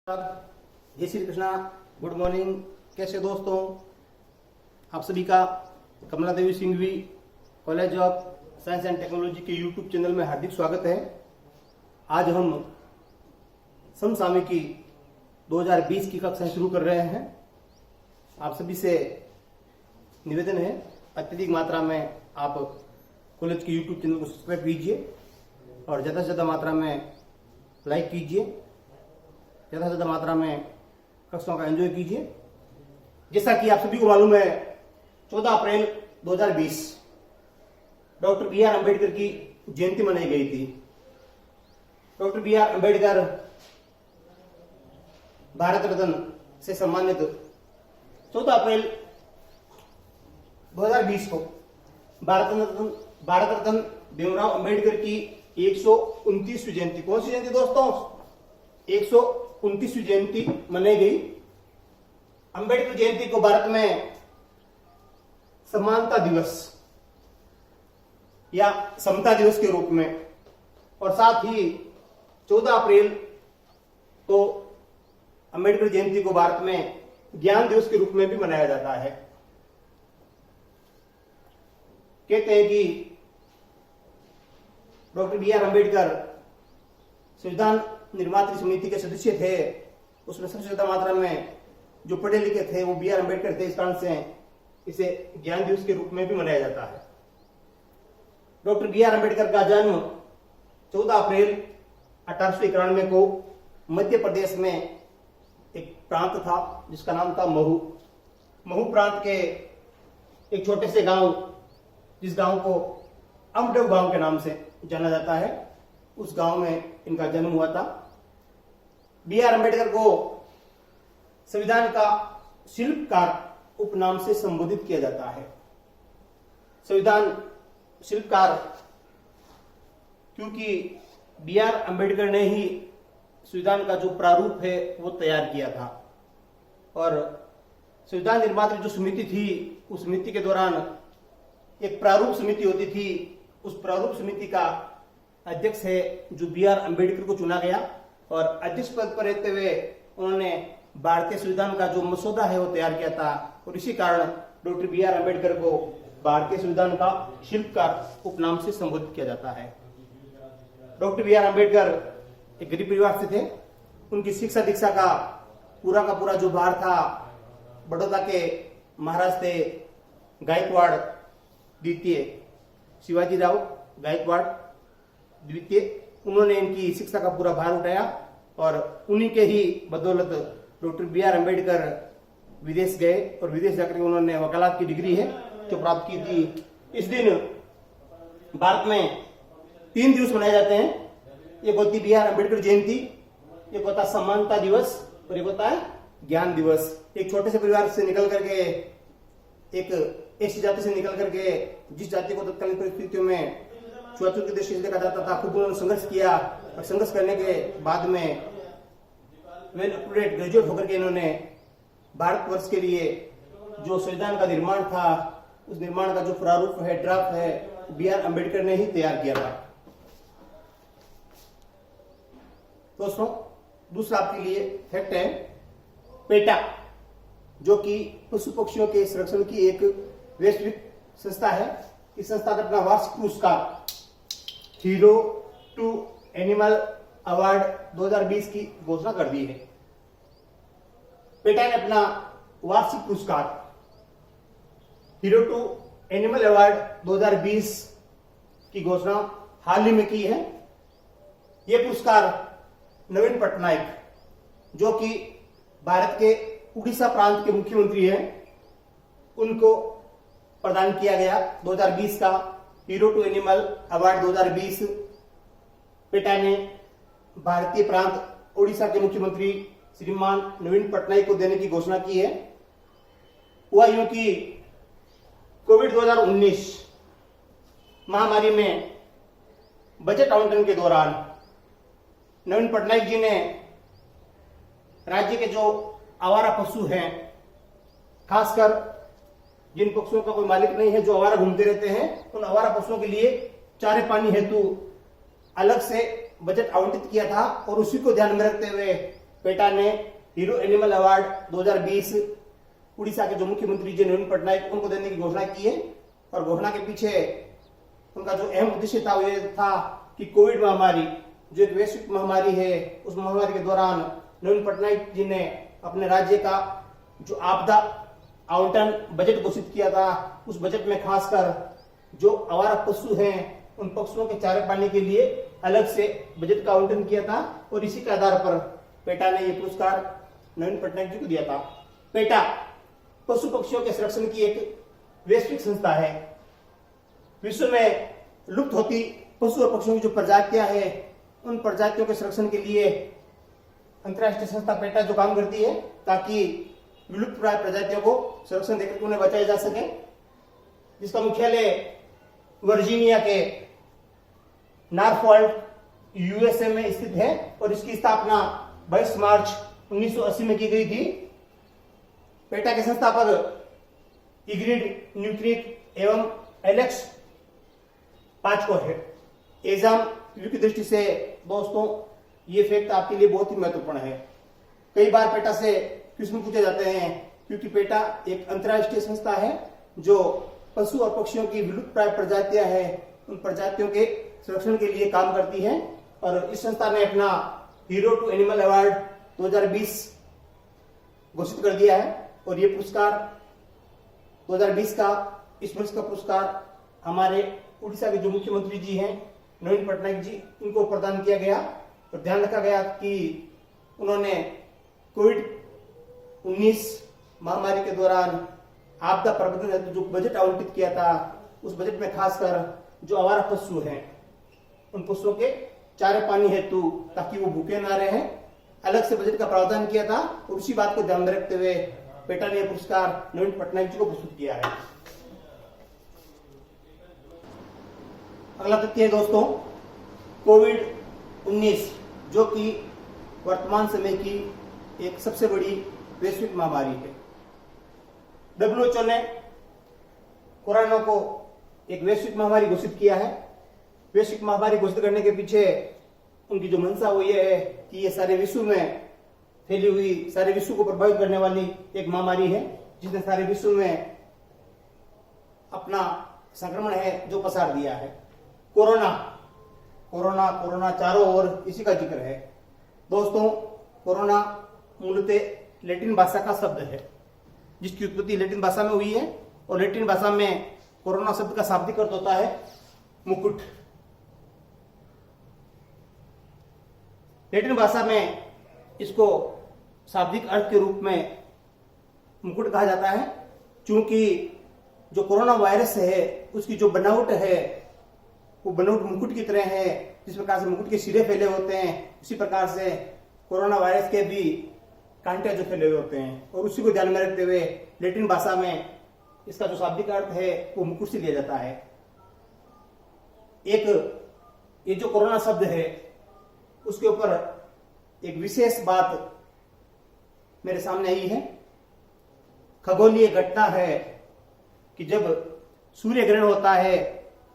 जय Shri Krishna, good morning. कैसे दोस्तों, आप सभी का Kamla Devi Singhvi college of science and technology के यूट्यूब चैनल में हार्दिक स्वागत है। आज हम समसामयिकी 2020 की कक्षाएं शुरू कर रहे हैं। आप सभी से निवेदन है, अत्यधिक मात्रा में आप कॉलेज के यूट्यूब चैनल को सब्सक्राइब कीजिए और ज़्यादा से ज़्यादा मात्रा में लाइक कीजिए, ज़्यादा से ज़्यादा मात्रा में कक्षाओं का एंजॉय कीजिए। जैसा कि आप सभी को मालूम है, 14 अप्रैल 2020 डॉक्टर बी.आर. अम्बेडकर की जयंती मनाई गई थी। Doctor B R. अम्बेडकर भारत रत्न से सम्मानित 14 अप्रैल 2020 को भारत रत्न भीमराव अम्बेडकर की 129वीं जयंती, कौन सी जयंती दोस्तों? 129वीं जयंती मनाई गई। अम्बेडकर जयंती को भारत में समानता दिवस या समता दिवस के रूप में और साथ ही 14 अप्रैल को अम्बेडकर जयंती को भारत में ज्ञान दिवस के रूप में भी मनाया जाता है। कहते हैं कि डॉक्टर बी.आर. अम्बेडकर संविधान निर्मात्री समिति के सदस्य थे। उसमें सबसे ज्यादा मात्रा में जो पढ़े लिखे थे वो बी.आर. अम्बेडकर थे। इस कारण से इसे ज्ञान दिवस के रूप में भी मनाया जाता है। Doctor B R. अम्बेडकर का जन्म 14 अप्रैल 1891 को मध्य प्रदेश में एक प्रांत था जिसका नाम था महू प्रांत के एक छोटे से गांव, जिस गांव को अमडव गांव के नाम से जाना जाता है, उस गांव में इनका जन्म हुआ था। बी.आर. अम्बेडकर को संविधान का शिल्पकार उपनाम से संबोधित किया जाता है। संविधान शिल्पकार क्योंकि बी.आर. अम्बेडकर ने ही संविधान का जो प्रारूप है वो तैयार किया था और संविधान निर्मात्री जो समिति थी, उस समिति के दौरान एक प्रारूप समिति होती थी। उस प्रारूप समिति का अध्यक्ष है जो बी.आर. अम्बेडकर को चुना गया और अध्यक्ष पद पर रहते हुए उन्होंने भारतीय संविधान का जो मसौदा है वो तैयार किया था और इसी कारण डॉक्टर बी.आर. अम्बेडकर को भारतीय संविधान का शिल्पकार उपनाम से संबोधित किया जाता है। Doctor B R. अम्बेडकर एक गरीब परिवार से थे। उनकी शिक्षा दीक्षा का पूरा जो भार था बड़ौदा के महाराज थे गायकवाड़ द्वितीय, शिवाजीराव गायकवाड़ द्वितीय। उन्होंने इनकी शिक्षा का पूरा भार उठाया और उन्हीं के ही बदौलत डॉक्टर बी.आर. अम्बेडकर विदेश गए और विदेश जाकर उन्होंने वकालत की डिग्री है जो प्राप्त की थी। इस दिन भारत में 3 दिवस मनाए जाते हैं। एक होती बी.आर. अम्बेडकर जयंती, एक होता समानता दिवस और एक होता है ज्ञान दिवस। एक छोटे से परिवार से निकल करके, एक ऐसी जाति से निकल करके जिस जाति को तत्कालीन परिस्थितियों में छुआछूत की दृष्टि से देखा जाता था, खूब उन्होंने संघर्ष किया और संघर्ष करने के बाद में well up to date graduate होकर के इन्होंने भारतवर्ष के लिए जो संविधान का निर्माण था, उस निर्माण का जो प्रारूप है, ड्राफ्ट है, बी.आर. अम्बेडकर ने ही तैयार किया था। दोस्तों, दूसरा आपके लिए फैक्ट है, पेटा जो कि पशु पक्षियों के संरक्षण की एक वैश्विक संस्था है। इस संस्था ने अपना वार्षिक पुरस्कार हीरो टू एनिमल अवार्ड 2020 की घोषणा कर दी है। पेटा ने अपना वार्षिक पुरस्कार हीरो टू एनिमल अवार्ड 2020 की घोषणा हाल ही में की है। यह पुरस्कार नवीन पटनायक जो कि भारत के उड़ीसा प्रांत के मुख्यमंत्री हैं, उनको प्रदान किया गया। 2020 का hero to animal award 2020 PETA ने भारतीय प्रांत उड़ीसा के मुख्यमंत्री श्रीमान नवीन पटनायक को देने की घोषणा की है। हुआ यूं कि कोविड 2019 महामारी में बजट आवंटन के दौरान नवीन पटनायक जी ने राज्य के जो आवारा पशु हैं, खासकर जिन पशुओं का कोई मालिक नहीं है, जो आवारा घूमते रहते हैं, उन आवारा पशुओं के लिए चारे पानी हेतु अलग से बजट आवंटित किया था और उसी को ध्यान में रखते हुए पेटा ने हीरो एनिमल अवार्ड 2020 उड़ीसा के जो मुख्यमंत्री जी नवीन पटनायक उनको देने की घोषणा की है। और घोषणा के पीछे उनका जो अहम उद्देश्य था वो ये था कि कोविड महामारी जो एक वैश्विक महामारी है, उस महामारी के दौरान नवीन पटनायक जी ने अपने राज्य का जो आपदा आवंटन बजट घोषित किया था, उस बजट में खासकर जो आवारा पशु हैं उन पशुओं के चारे पाने के लिए अलग से बजट का आवंटन किया था। और इसी के आधार पर पेटा ने यह पुरस्कार नवीन पटनायक जी को दिया था। पेटा पशु पक्षियों के संरक्षण की एक वैश्विक संस्था है। विश्व में लुप्त होती पशु और पक्षियों की जो प्रजातियां हैं उन प्रजातियों के संरक्षण के लिए अंतर्राष्ट्रीय संस्था पेटा जो काम करती है ताकि विलुप्त प्राय प्रजातियों को संरक्षण देकर उन्हें बचाया जा सके, जिसका मुख्यालय वर्जीनिया के नॉरफॉल्क यूएसए में स्थित है। और इसकी स्थापना 22 मार्च 1980 में की गई थी। पेटा के संस्थापक इग्रिड न्यूक्रिक एवं एलेक्स पाचको है। एग्जाम की दृष्टि से दोस्तों ये फैक्ट आपके लिए बहुत ही महत्वपूर्ण है। कई बार पेटा से प्रश्न पूछे जाते हैं क्योंकि पेटा एक अंतर्राष्ट्रीय संस्था है जो पशु और पक्षियों की विलुप्त प्राय प्रजातियां हैं उन प्रजातियों के संरक्षण के लिए काम करती है। और इस संस्था ने अपना हीरो टू एनिमल अवार्ड 2020 घोषित कर दिया है। और ये पुरस्कार 2020 का इस वर्ष का पुरस्कार हमारे उड़ीसा के जो मुख्यमंत्री जी हैं नवीन पटनायक जी इनको प्रदान किया गया। और ध्यान रखा गया कि उन्होंने कोविड-19 महामारी के दौरान आपदा प्रबंधन हेतु जो बजट आवंटित किया था उस बजट में खासकर जो आवारा पशु हैं उन पशुओं के चारे पानी हेतु ताकि वो भूखे ना रहे अलग से बजट का प्रावधान किया था। और उसी बात को ध्यान में रखते हुए पेटा ने पुरस्कार नवीन पटनायक जी को प्रस्तुत किया है। अगला तथ्य है दोस्तों कोविड-19 जो कि वर्तमान समय की एक सबसे बड़ी वैश्विक महामारी है। WHO ने कोरोना को एक वैश्विक महामारी घोषित किया है। वैश्विक महामारी घोषित करने के पीछे उनकी जो मंशा वो ये है कि ये सारे विश्व में फैली हुई सारे विश्व को प्रभावित करने वाली एक महामारी है जिसने सारे विश्व में अपना संक्रमण है जो पसार दिया है। कोरोना कोरोना कोरोना चारों ओर इसी का जिक्र है। दोस्तों कोरोना मूलतः लैटिन भाषा का शब्द है जिसकी उत्पत्ति लैटिन भाषा में हुई है। और लैटिन भाषा में कोरोना शब्द का शाब्दिक अर्थ होता है मुकुट। लैटिन भाषा में इसको शाब्दिक अर्थ के रूप में मुकुट कहा जाता है क्योंकि जो कोरोना वायरस है उसकी जो बनावट है वो बनावट मुकुट की तरह है। जिस प्रकार से मुकुट के सिरे फैले होते हैं उसी प्रकार से कोरोना वायरस के भी कांटे जो फैले हुए होते हैं। और उसी को ध्यान में रखते हुए लैटिन भाषा में इसका जो शाब्दिक अर्थ है वो मुकुट से लिया जाता है। एक ये जो कोरोना शब्द है उसके ऊपर एक विशेष बात मेरे सामने आई है। खगोलीय घटना है कि जब सूर्य ग्रहण होता है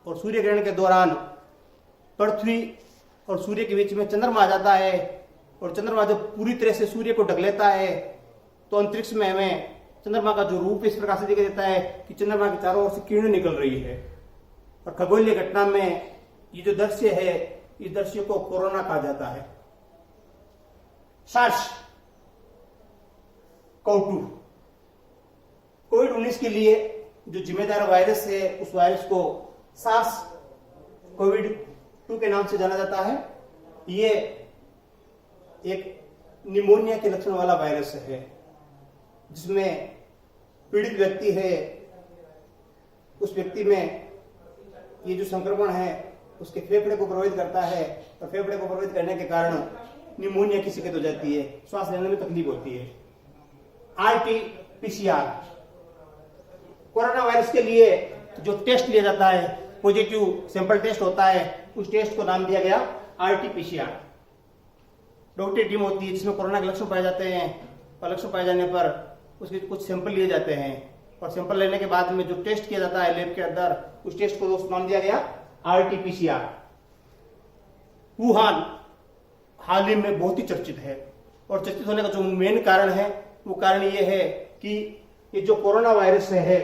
और सूर्य ग्रहण के दौरान पृथ्वी और सूर्य के बीच में चंद्रमा आ जाता है और चंद्रमा जब पूरी तरह से सूर्य को ढक लेता है तो अंतरिक्ष में हमें चंद्रमा का जो रूप इस प्रकार से दिखाई देता है कि चंद्रमा के चारों ओर से किरणें निकल रही है। और खगोलीय घटना में ये जो दृश्य है इस दृश्य को कोरोना कहा जाता है। सार्स कोव-2 कोविड-19 के लिए जो जिम्मेदार वायरस है उस वायरस को सार्स कोविड-2 के नाम से जाना जाता है। ये एक निमोनिया के लक्षण वाला वायरस है जिसमें पीड़ित व्यक्ति है उस व्यक्ति में ये जो संक्रमण है उसके फेफड़े को प्रभावित करता है और फेफड़े को प्रभावित करने के कारण निमोनिया की शिकायत हो जाती है, श्वास लेने में तकलीफ होती है। RT-PCR कोरोना वायरस के लिए जो टेस्ट लिया जाता है पॉजिटिव सैंपल टेस्ट होता है उस टेस्ट को नाम दिया गया RT-PCR। डॉक्टरी टीम होती है जिसमें कोरोना के लक्षण पाए जाते हैं और लक्षण पाए जाने पर उसके कुछ सैंपल लिए जाते हैं और सैंपल लेने के बाद में जो टेस्ट किया जाता है लैब के अंदर उस टेस्ट को दोस्त नाम दिया गया RT-PCR। वुहान हाल ही में बहुत ही चर्चित है और चर्चित होने का जो मेन कारण है वो कारण ये है कि ये जो कोरोना वायरस है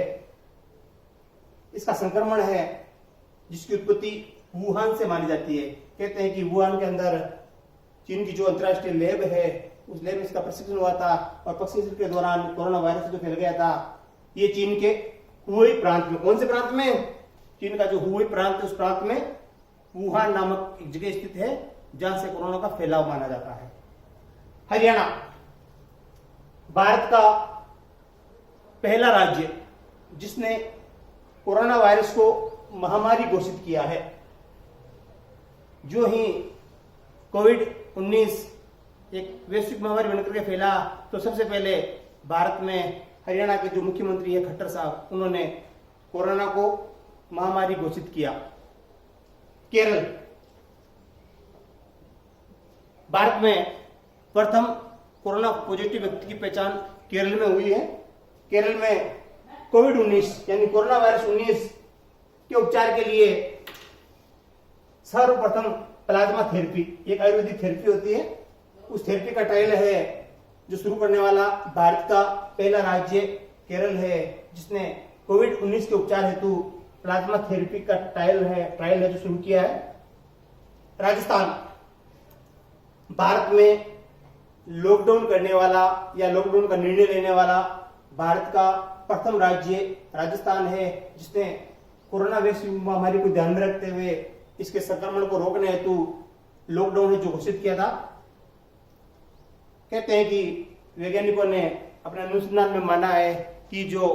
इसका संक्रमण है जिसकी उत्पत्ति वुहान से मानी जाती है। कहते हैं कि वुहान के अंदर चीन की जो अंतर्राष्ट्रीय लैब है उस लैब में इसका प्रशिक्षण हुआ था और प्रशिक्षण के दौरान कोरोना वायरस जो फैल गया था ये चीन के हुबेई प्रांत में, कौन से प्रांत में, चीन का जो हुबेई प्रांत है उस प्रांत में वुहान नामक एक जगह स्थित है जहां से कोरोना का फैलाव माना जाता है। हरियाणा भारत का पहला राज्य जिसने कोरोना वायरस को महामारी घोषित किया है। जो ही कोविड-19 एक वैश्विक महामारी बनकर के फैला तो सबसे पहले भारत में हरियाणा के जो मुख्यमंत्री है खट्टर साहब, उन्होंने कोरोना को महामारी घोषित किया। केरल भारत में प्रथम कोरोना पॉजिटिव व्यक्ति की पहचान केरल में हुई है। केरल में कोविड-19 यानी कोरोना वायरस 19 के उपचार के लिए सर्वप्रथम प्लाज्मा थेरेपी, एक आयुर्वेदिक थेरेपी होती है, उस थेरेपी का ट्रायल है जो शुरू करने वाला भारत का पहला राज्य केरल है जिसने कोविड-19 के उपचार हेतु प्लाज्मा थेरेपी का ट्रायल है जो शुरू किया है। राजस्थान भारत में लॉकडाउन करने वाला या लॉकडाउन का निर्णय लेने वाला भारत का प्रथम राज्य राजस्थान है जिसने कोरोना वैश्विक महामारी को ध्यान में रखते हुए इसके संक्रमण को रोकने हेतु लॉकडाउन जो घोषित किया था। कहते हैं कि वैज्ञानिकों ने अपने अनुसंधान में माना है कि जो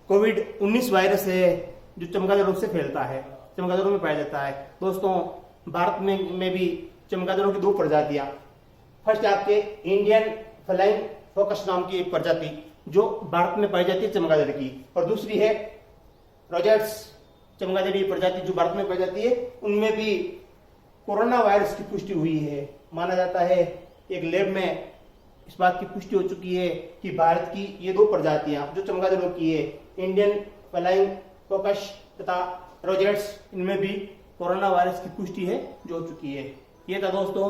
कोविड-19 वायरस है जो चमगादड़ों से फैलता है, चमगादड़ों में पाया जाता है। दोस्तों भारत में भी चमगादड़ों की दो प्रजातियां, फर्स्ट आपके इंडियन फ्लाइंग फोकस नाम की एक प्रजाति जो भारत में पाई जाती है चमगादड़ की, और दूसरी है रोजेट्स चमगादड़ी प्रजाति जो भारत में पाई जाती है। उनमें भी कोरोना वायरस की पुष्टि हुई है। माना जाता है एक लैब में इस बात की पुष्टि हो चुकी है कि भारत की ये दो प्रजातियां जो चमगादड़ों की है, इंडियन फ्लाइंग फोकस तथा रोजेट्स, इनमें भी कोरोना वायरस की पुष्टि है जो हो चुकी है। ये था दोस्तों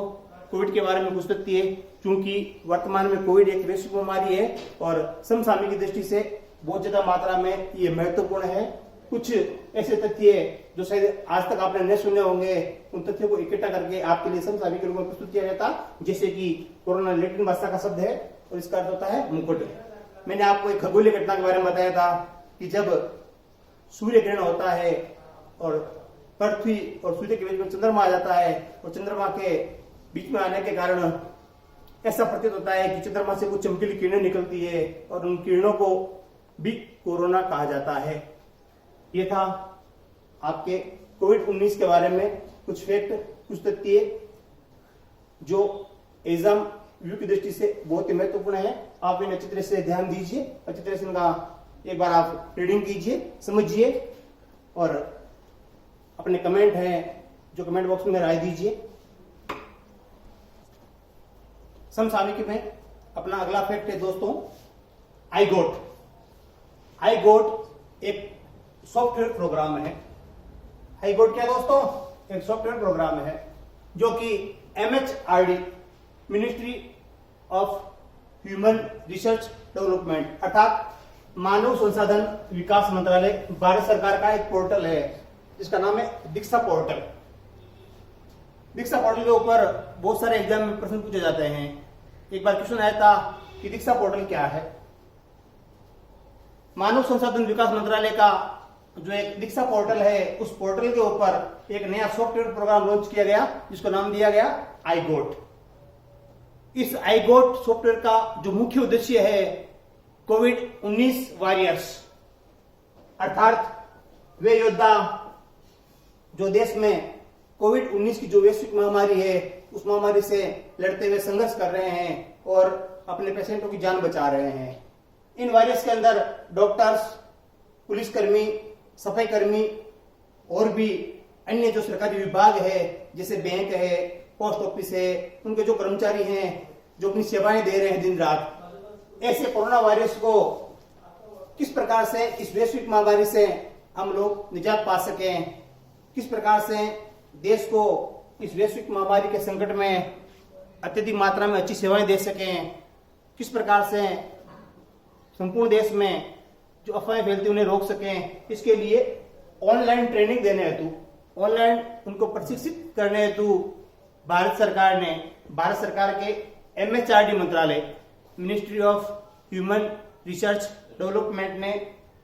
कोविड के बारे में कुछ तथ्य, क्योंकि वर्तमान में कोविड एक वैश्विक बीमारी है और समसामयिक की दृष्टि से बहुत ज्यादा मात्रा में ये महत्वपूर्ण है। कुछ ऐसे तथ्य जो शायद आज तक आपने नहीं सुने होंगे, उन तथ्यों को इकट्ठा करके आपके लिए समसामयिक रूप में प्रस्तुत किया जाता, जैसे कि कोरोना लैटिन भाषा का शब्द है और इसका अर्थ होता है मुकुट। मैंने आपको एक खगोलीय घटना के बारे में बताया था कि जब सूर्य ग्रहण होता है और पृथ्वी और सूर्य के बीच में चंद्रमा आ जाता है और चंद्रमा के बीच में आने के कारण ऐसा प्रतीत होता है कि चंद्रमा से कुछ चमकीली किरणें निकलती है और उन किरणों को भी कोरोना कहा जाता है। ये था आपके कोविड-19 के बारे में कुछ फैक्ट, कुछ तथ्य जो एग्जाम व्यू की दृष्टि से बहुत ही महत्वपूर्ण है। आप इन अच्छी तरह से ध्यान दीजिए, अच्छी तरह से इनका एक बार आप रीडिंग कीजिए, समझिए और अपने कमेंट हैं जो कमेंट बॉक्स में राय दीजिए। समसामयिकी में अपना अगला फैक्ट है दोस्तों iGOT। iGOT एक सॉफ्टवेयर प्रोग्राम है। iGOT क्या दोस्तों? एक सॉफ्टवेयर प्रोग्राम है जो कि MHRD ministry of human research development अर्थात मानव संसाधन विकास मंत्रालय भारत सरकार का एक पोर्टल है जिसका नाम है दीक्षा पोर्टल। दीक्षा पोर्टल के ऊपर बहुत सारे एग्जाम में प्रश्न पूछे जाते हैं। एक बार क्वेश्चन आया था कि दीक्षा पोर्टल क्या है। मानव संसाधन विकास मंत्रालय का जो एक दीक्षा पोर्टल है, उस पोर्टल के ऊपर एक नया सॉफ्टवेयर प्रोग्राम लॉन्च किया गया जिसको नाम दिया गया iGOT। इस iGOT सॉफ्टवेयर का जो मुख्य उद्देश्य है कोविड-19 वॉरियर्स अर्थात वे योद्धा जो देश में कोविड-19 की जो वैश्विक महामारी है उस महामारी से लड़ते हुए संघर्ष कर रहे हैं और अपने पेशेंटों की जान बचा रहे हैं। इन वॉरियर्स के अंदर डॉक्टर्स, पुलिसकर्मी, सफाई कर्मी और भी अन्य जो सरकारी विभाग है जैसे बैंक है, पोस्ट ऑफिस है, उनके जो कर्मचारी हैं जो अपनी सेवाएं दे रहे हैं दिन रात, ऐसे कोरोना वायरस को किस प्रकार से इस वैश्विक महामारी से हम लोग निजात पा सकें, किस प्रकार से देश को इस वैश्विक महामारी के संकट में अत्यधिक मात्रा में अच्छी सेवाएं दे सकें, किस प्रकार से संपूर्ण देश में जो अफवाहें फैलती उन्हें रोक सकें, इसके लिए ऑनलाइन ट्रेनिंग देने हेतु, ऑनलाइन उनको प्रशिक्षित करने हेतु भारत सरकार के MHRD मंत्रालय, ministry of human research development ने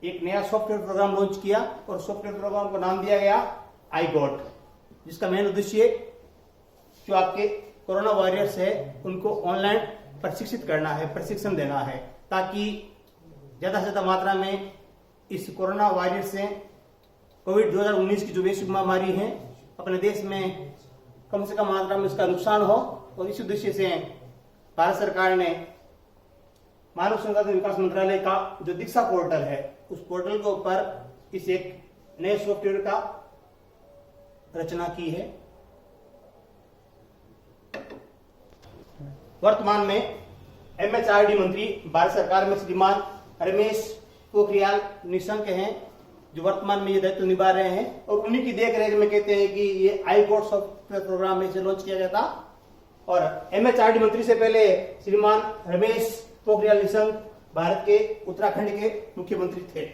एक नया सॉफ्टवेयर प्रोग्राम लॉन्च किया और सॉफ्टवेयर प्रोग्राम को नाम दिया गया iGOT, जिसका मेन उद्देश्य जो आपके कोरोना वॉरियर्स है उनको ऑनलाइन प्रशिक्षित करना है, प्रशिक्षण देना है, ताकि ज्यादा से ज्यादा मात्रा में इस कोरोना वायरस से कोविड 2019 की जो वैश्विक महामारी है अपने देश में कम से कम मात्रा में इसका नुकसान हो। और इस उद्देश्य से भारत सरकार ने मानव संसाधन विकास मंत्रालय का जो दीक्षा पोर्टल है उस पोर्टल के ऊपर इस एक नए सॉफ्टवेयर का रचना की है। वर्तमान में MHRD मंत्री भारत सरकार में श्रीमान रमेश पोखरियाल निशंक हैं, जो वर्तमान में ये दायित्व निभा रहे हैं और उन्हीं की देखरेख में कहते हैं कि ये iGOT सॉफ्टवेयर प्रोग्राम में से लॉन्च किया गया था। और MHRD मंत्री से पहले श्रीमान रमेश पोखरियाल निशंक भारत के उत्तराखंड के मुख्यमंत्री थे।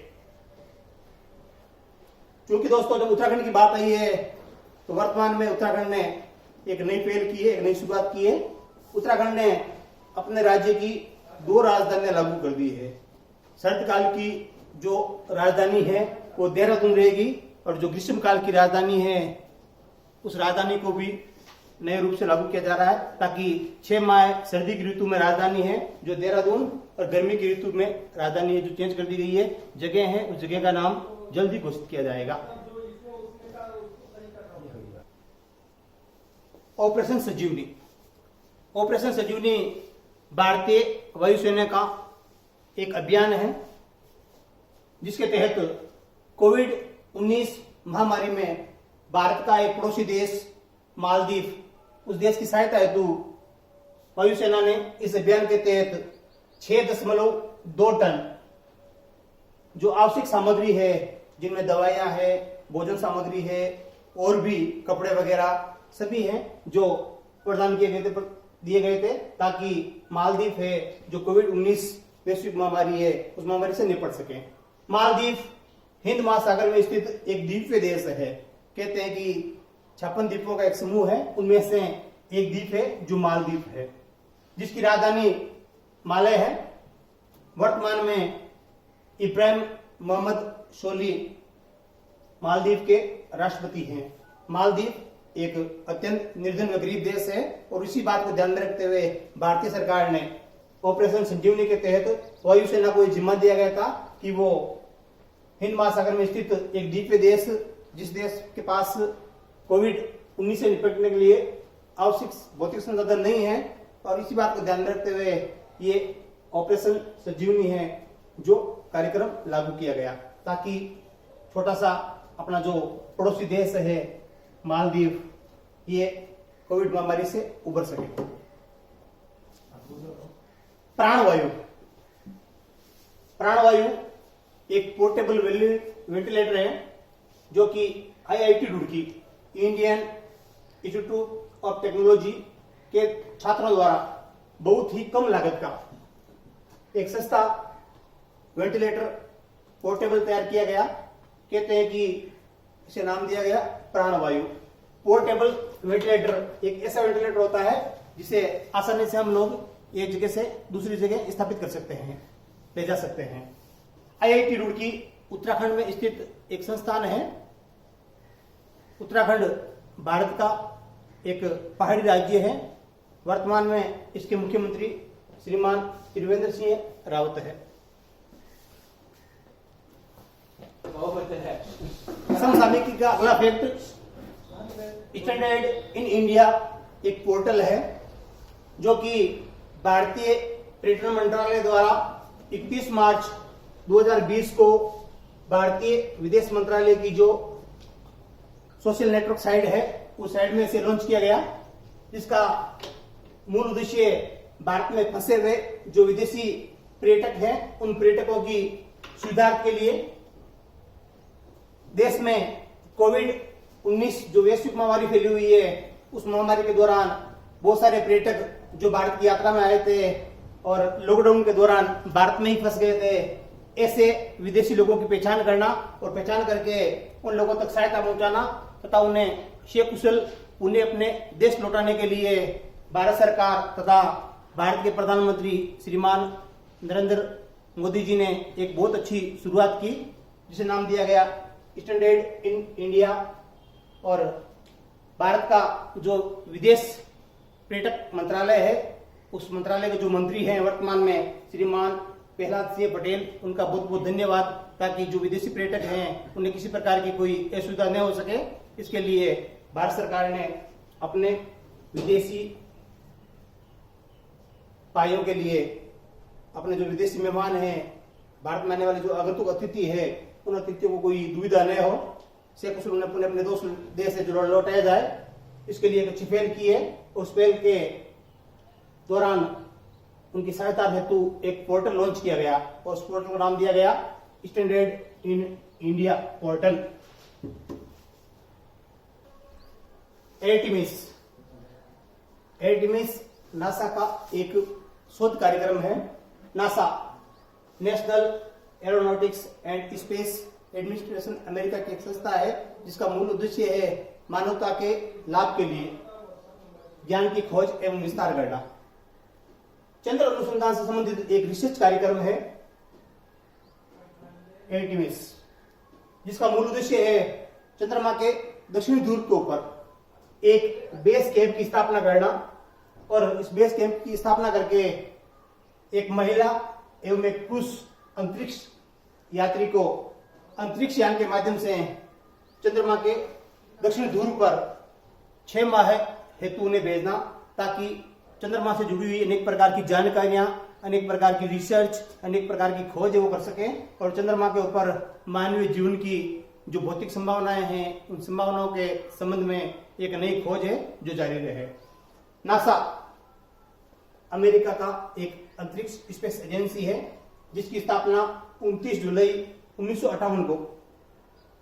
क्योंकि दोस्तों जब उत्तराखंड की बात आई है तो वर्तमान में उत्तराखंड ने एक नई पहल की है, एक नई शुरुआत की है। उत्तराखंड ने अपने राज्य की 2 राजधानियां लागू कर दी है। शरतकाल की जो राजधानी है वो देहरादून रहेगी और जो ग्रीष्मकाल की राजधानी है उस राजधानी को भी नए रूप से लागू किया जा रहा है, ताकि 6 माह सर्दी की ऋतु में राजधानी है जो देहरादून और गर्मी की ऋतु में राजधानी है जो चेंज कर दी गई है, जगह है, उस जगह का नाम जल्दी घोषित किया जाएगा। ऑपरेशन संजीवनी। ऑपरेशन संजीवनी भारतीय वायुसेना का एक अभियान है जिसके तहत कोविड-19 महामारी में भारत का एक पड़ोसी देश मालदीव, उस देश की सहायता हेतु वायुसेना ने इस अभियान के तहत 6.2 टन जो आवश्यक सामग्री है, जिनमें दवाइयां है, भोजन सामग्री है और भी कपड़े वगैरह सभी हैं, जो प्रदान दिए गए थे ताकि मालदीव है जो कोविड-19 वैश्विक महामारी है उस महामारी से निपट सके। मालदीव हिंद महासागर में स्थित एक द्वीपीय देश है। कहते हैं कि 56 द्वीपों का एक समूह है, उनमें से एक द्वीप है जो मालदीव है, जिसकी राजधानी माले है। वर्तमान में इब्राहिम मोहम्मद सोली मालदीव के राष्ट्रपति हैं। मालदीव एक अत्यंत निर्धन व गरीब देश है और इसी बात को ध्यान में रखते हुए भारतीय सरकार ने ऑपरेशन संजीवनी के तहत वायुसेना को जिम्मा दिया गया था कि वो हिंद महासागर में स्थित एक द्वीपीय देश, जिस देश के पास कोविड-19 से निपटने के लिए आवश्यक भौतिक संसाधन नहीं है, और इसी बात को ध्यान में रखते हुए ये ऑपरेशन संजीवनी है जो कार्यक्रम लागू किया गया, ताकि छोटा सा अपना जो पड़ोसी देश है मालदीव ये कोविड महामारी से उबर सके। प्राणवायु। प्राणवायु एक पोर्टेबल वेंटिलेटर है जो कि IIT Roorkee, Indian institute of technology के छात्रों द्वारा बहुत ही कम लागत का एक सस्ता वेंटिलेटर पोर्टेबल तैयार किया गया। कहते हैं कि इसे नाम दिया गया प्राणवायु। पोर्टेबल वेंटिलेटर एक ऐसा वेंटिलेटर होता है जिसे आसानी से हम लोग एक जगह से दूसरी जगह स्थापित कर सकते हैं, ले जा सकते हैं। IIT रुड़की उत्तराखंड में स्थित एक संस्थान है। उत्तराखंड भारत का एक पहाड़ी राज्य है। वर्तमान में इसके मुख्यमंत्री श्रीमान त्रिवेंद्र सिंह रावत है। समसामयिकी का अगला फैक्ट, स्टैंडर्ड इन इंडिया एक पोर्टल है जो कि भारतीय पर्यटन मंत्रालय द्वारा 31 मार्च 2020 को भारतीय विदेश मंत्रालय की जो सोशल नेटवर्क साइट है उस साइट में से लॉन्च किया गया, जिसका मूल उद्देश्य भारत में फंसे हुए जो विदेशी पर्यटक हैं उन पर्यटकों की सुविधा के लिए देश में कोविड-19 जो वैश्विक महामारी फैली हुई है उस महामारी के दौरान बहुत सारे पर्यटक जो भारत की यात्रा में आए थे और लॉकडाउन के दौरान भारत में ही फंस गए थे, ऐसे विदेशी लोगों की पहचान करना और पहचान करके उन लोगों तक सहायता पहुंचाना तथा उन्हें सकुशल उन्हें अपने देश लौटाने के लिए भारत सरकार तथा भारत के प्रधानमंत्री श्रीमान नरेंद्र मोदी जी ने एक बहुत अच्छी शुरुआत की, जिसे नाम दिया गया स्टैंडर्ड इन इंडिया। और भारत का जो विदेश पर्यटक मंत्रालय है, उस मंत्रालय के जो मंत्री हैं वर्तमान में श्रीमान प्रहलाद सिंह पटेल, उनका बहुत बहुत धन्यवाद, ताकि जो विदेशी पर्यटक हैं उन्हें किसी प्रकार की कोई असुविधा न हो सके। इसके लिए भारत सरकार ने अपने विदेशी भाइयों के लिए, अपने जो विदेशी मेहमान हैं, भारत में आने वाले जो आगंतुक अतिथि है, उन अतिथियों को कोई दुविधा न हो, से उन्हें अपने दोस्त देश से लौटाया जाए, इसके लिए एक अच्छी पहल की है। उस पहल के दौरान उनकी सहायता हेतु एक पोर्टल लॉन्च किया गया और उस पोर्टल का नाम दिया गया standard in India portal. Artemis NASA का एक शोध कार्यक्रम है। NASA national aeronautics and space administration America की एक संस्था है, जिसका मूल उद्देश्य है मानवता के लाभ के लिए ज्ञान की खोज एवं विस्तार करना। चंद्र अनुसंधान से संबंधित एक रिसर्च कार्यक्रम है एर्टिमिस, जिसका मूल उद्देश्य है चंद्रमा के दक्षिणी ध्रुव के ऊपर एक बेस कैंप की स्थापना करना और इस बेस कैंप की स्थापना करके एक महिला एवं एक पुरुष अंतरिक्ष यात्री को अंतरिक्ष यान के माध्यम से चंद्रमा के दक्षिण ध्रुव पर 6 माह हेतु उन्हें भेजना, ताकि चंद्रमा से जुड़ी हुई अनेक प्रकार की जानकारियां, अनेक प्रकार की रिसर्च, अनेक प्रकार की खोज वो कर सके और चंद्रमा के ऊपर मानवीय जीवन की जो भौतिक संभावनाएं हैं, उन संभावनाओं के संबंध में एक नई खोज है जो जारी रहे। नासा अमेरिका का एक अंतरिक्ष स्पेस एजेंसी है, जिसकी स्थापना 29 जुलाई 1958 को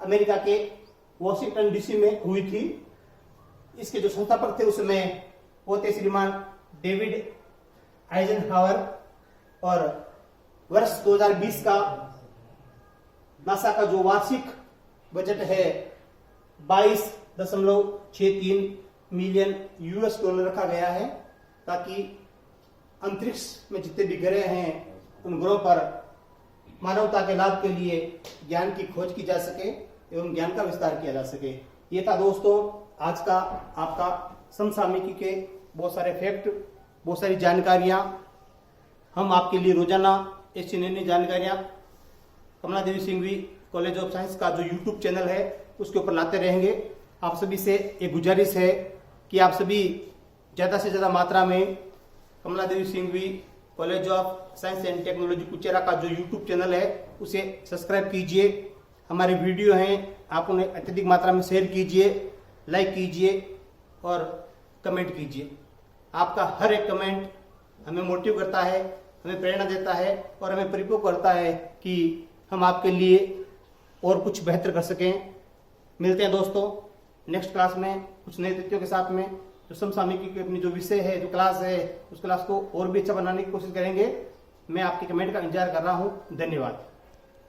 अमेरिका के वॉशिंगटन डीसी में हुई थी। इसके जो संस्थापक थे उसमें वो थे श्रीमान डेविड आइजनहावर और वर्ष 2020 का नासा का जो वार्षिक बजट है 22.63 मिलियन $US रखा गया है, ताकि अंतरिक्ष में जितने भी ग्रह हैं उन ग्रहों पर मानवता के लाभ के लिए ज्ञान की खोज की जा सके एवं ज्ञान का विस्तार किया जा सके। ये था दोस्तों आज का आपका समसामयिकी के बहुत सारे फैक्ट, बहुत सारी जानकारियां। हम आपके लिए रोजाना ऐसी नई नई जानकारियां कमला Devi Singhvi college of science का जो यूट्यूब चैनल है उसके ऊपर लाते रहेंगे। आप सभी से एक गुजारिश है कि आप सभी ज्यादा से ज्यादा मात्रा में Kamla Devi Singhvi college of science and technology Kuchera का जो यूट्यूब चैनल है उसे सब्सक्राइब कीजिए। हमारे वीडियो हैं आप उन्हें अत्यधिक मात्रा में शेयर कीजिए, लाइक कीजिए और कमेंट कीजिए। आपका हर एक कमेंट हमें मोटिव करता है, हमें प्रेरणा देता है और हमें परिपक्व करता है कि हम आपके लिए और कुछ बेहतर कर सकें। मिलते हैं दोस्तों नेक्स्ट क्लास में कुछ नए तथ्यों के साथ में। जो समसामयिकी की अपनी जो विषय है, जो क्लास है, उस क्लास को और भी अच्छा बनाने की कोशिश करेंगे। मैं आपके कमेंट का इंतजार कर रहा हूँ। धन्यवाद।